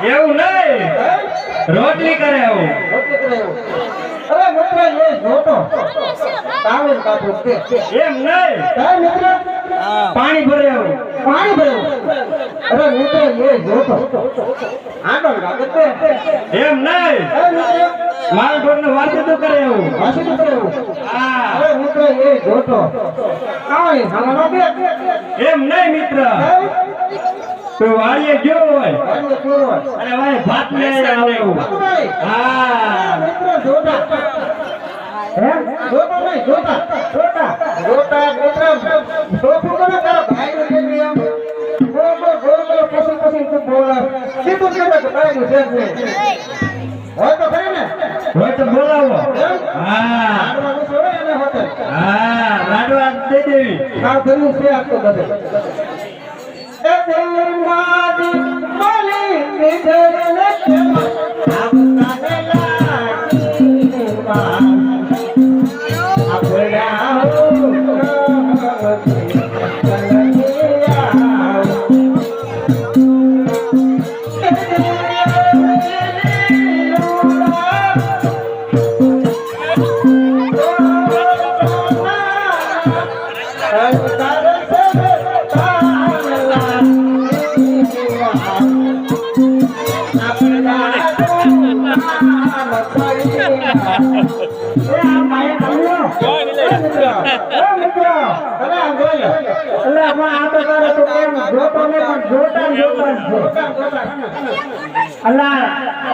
એવું નહીં રોટલી કરે આવું અરે મિત્ર એ જોતો તાવેલ કાપો તે એમ નહીં હે મિત્ર પાણી ભરે આવું અરે મિત્ર એ જોતો આગળ કાપો તે એમ નહીં હે મિત્ર માલ ઢોરને વાસી કરે આવું હા અરે મિત્ર એ જોતો કાઈ હાલો કે એમ નહીં મિત્ર તો વાડીએ ગયો હોય અને ભાઈ ભાત લે આવે એવું હા મિત્ર જોતા હે જોતો નહીં જોતા મિત્ર જોતું કોને તારા ભાઈ નું કેમ આમ ગોળ પછી તું બોલ સીધું કે ભાઈ નું છે હોય તો ખરી ને હોય તો બોલાવો હા લાડવા દે દેવી આ ધનું છે આખો બધે એ દેવમાદી બોલી નિધર લક્ષ્મણ આપકાને લાગી માં આપડા હો અલ્લાહ